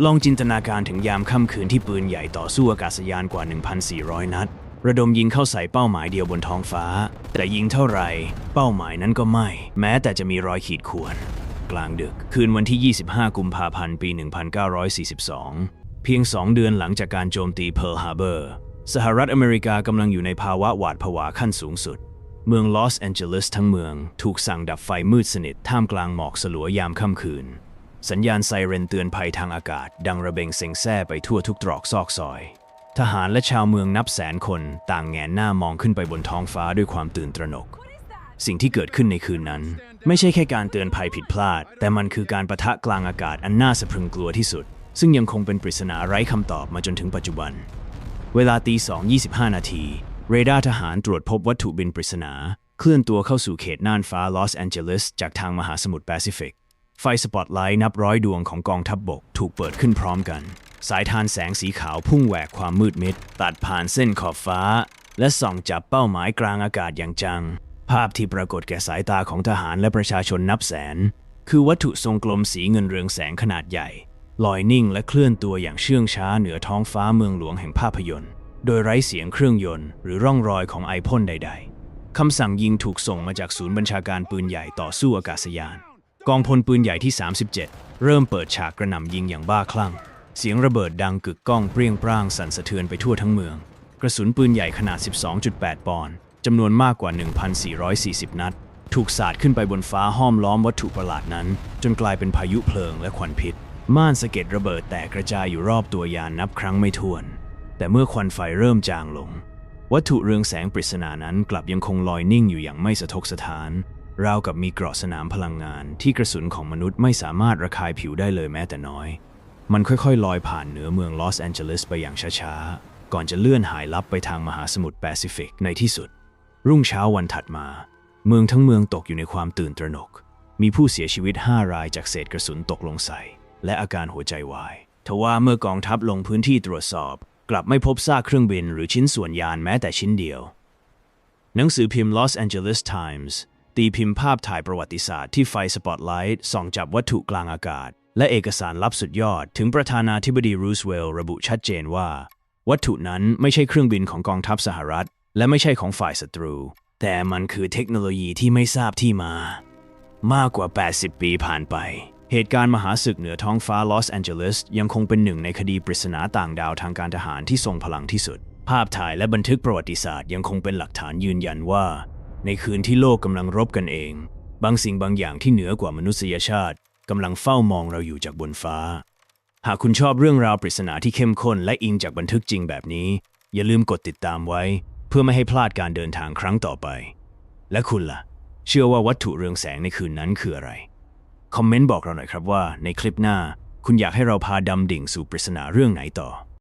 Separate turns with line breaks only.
ลองจินตนาการถึงยามค่ำคืนที่ปืนใหญ่ต่อสู้อากาศยานกว่า 1,400 นัดระดมยิงเข้าใส่เป้าหมายเดียวบนท้องฟ้าแต่ยิงเท่าไหร่เป้าหมายนั้นก็ไม่แม้แต่จะมีรอยขีดข่วนกลางดึกคืนวันที่ 25 กุมภาพันธ์ ปี 1942 เพียง2 เดือนหลังจากการโจมตีเพิร์ลฮาร์เบอร์สหรัฐอเมริกากำลังอยู่ในภาวะหวาดผวาขั้นสูงสุดเมืองลอสแอนเจลิสทั้งเมืองถูกสั่งดับไฟมืดสนิทท่ามกลางหมอกสลัวยามค่ำคืนสัญญาณไซเรนเตือนภัยทางอากาศดังระเบงเซ็งแซ่ไปทั่วทุกตรอกซอกซอยทหารและชาวเมืองนับแสนคนต่างแงนหน้ามองขึ้นไปบนท้องฟ้าด้วยความตื่นตระหนกสิ่งที่เกิดขึ้นในคืนนั้นไม่ใช่แค่การเตือนภัยผิดพลาดแต่มันคือการปะทะกลางอากาศอันน่าสะพรึงกลัวที่สุดซึ่งยังคงเป็นปริศนาไร้คำตอบมาจนถึงปัจจุบันเวลาตี 2:25 นาทีเรดาร์ทหารตรวจพบวัตถุบินปริศนาเคลื่อนตัวเข้าสู่เขตน่านฟ้าลอสแอนเจลิสจากทางมหาสมุทรแปซิฟิกไฟสปอตไลท์นับร้อยดวงของกองทัพบกถูกเปิดขึ้นพร้อมกันสายทานแสงสีขาวพุ่งแหวกความมืดมิดตัดผ่านเส้นขอบฟ้าและส่องจับเป้าหมายกลางอากาศอย่างจังภาพที่ปรากฏแก่สายตาของทหารและประชาชนนับแสนคือวัตถุทรงกลมสีเงินเรืองแสงขนาดใหญ่ลอยนิ่งและเคลื่อนตัวอย่างเชื่องช้าเหนือท้องฟ้าเมืองหลวงแห่งภาพยนตร์โดยไร้เสียงเครื่องยนต์หรือร่องรอยของไอพ่นใดๆคำสั่งยิงถูกส่งมาจากศูนย์บัญชาการปืนใหญ่ต่อสู้อากาศยานกองพลปืนใหญ่ที่ 37 เริ่มเปิดฉากกระหน่ำยิงอย่างบ้าคลั่งเสียงระเบิดดังกึกก้องเปรี้ยงปร้างสั่นสะเทือนไปทั่วทั้งเมืองกระสุนปืนใหญ่ขนาด 12.8 ปอนด์จำนวนมากกว่า 1,440 นัดถูกสาดขึ้นไปบนฟ้าห้อมล้อมวัตถุประหลาดนั้นจนกลายเป็นพายุเพลิงและควันพิษม่านสะเก็ดระเบิดแตกกระจายอยู่รอบตัวยานนับครั้งไม่ถ้วนแต่เมื่อควันไฟเริ่มจางลงวัตถุเรืองแสงปริศนานั้นกลับยังคงลอยนิ่งอยู่อย่างไม่สะทกสะท้านราวกับมีเกราะสนามพลังงานที่กระสุนของมนุษย์ไม่สามารถระคายผิวได้เลยแม้แต่น้อยมันค่อยๆลอยผ่านเหนือเมืองลอสแอนเจลิสไปอย่างช้าๆก่อนจะเลื่อนหายลับไปทางมหาสมุทรแปซิฟิกในที่สุดรุ่งเช้าวันถัดมาเมืองทั้งเมืองตกอยู่ในความตื่นตระหนกมีผู้เสียชีวิต5 รายจากเศษกระสุนตกลงใส่และอาการหัวใจวายทว่าเมื่อกองทัพลงพื้นที่ตรวจสอบกลับไม่พบซากเครื่องบินหรือชิ้นส่วนยานแม้แต่ชิ้นเดียวหนังสือพิมพ์ Los Angeles Times ตีพิมพ์ภาพถ่ายประวัติศาสตร์ที่ไฟสปอตไลท์ส่องจับวัตถุกลางอากาศและเอกสารลับสุดยอดถึงประธานาธิบดีรูสเวลล์ระบุชัดเจนว่าวัตถุนั้นไม่ใช่เครื่องบินของกองทัพสหรัฐและไม่ใช่ของฝ่ายศัตรูแต่มันคือเทคโนโลยีที่ไม่ทราบที่มามากกว่า80 ปีผ่านไปเหตุการณ์มหาศึกเหนือท้องฟ้าลอสแอนเจลิสยังคงเป็นหนึ่งในคดีปริศนาต่างดาวทางการทหารที่ทรงพลังที่สุดภาพถ่ายและบันทึกประวัติศาสตร์ยังคงเป็นหลักฐานยืนยันว่าในคืนที่โลกกำลังรบกันเองบางสิ่งบางอย่างที่เหนือกว่ามนุษยชาติกำลังเฝ้ามองเราอยู่จากบนฟ้าหากคุณชอบเรื่องราวปริศนาที่เข้มข้นและอิงจากบันทึกจริงแบบนี้อย่าลืมกดติดตามไว้เพื่อไม่ให้พลาดการเดินทางครั้งต่อไปและคุณล่ะเชื่อว่าวัตถุเรืองแสงในคืนนั้นคืออะไรคอมเมนต์บอกเราหน่อยครับว่าในคลิปหน้าคุณอยากให้เราพาดำดิ่งสู่ปริศนาเรื่องไหนต่อ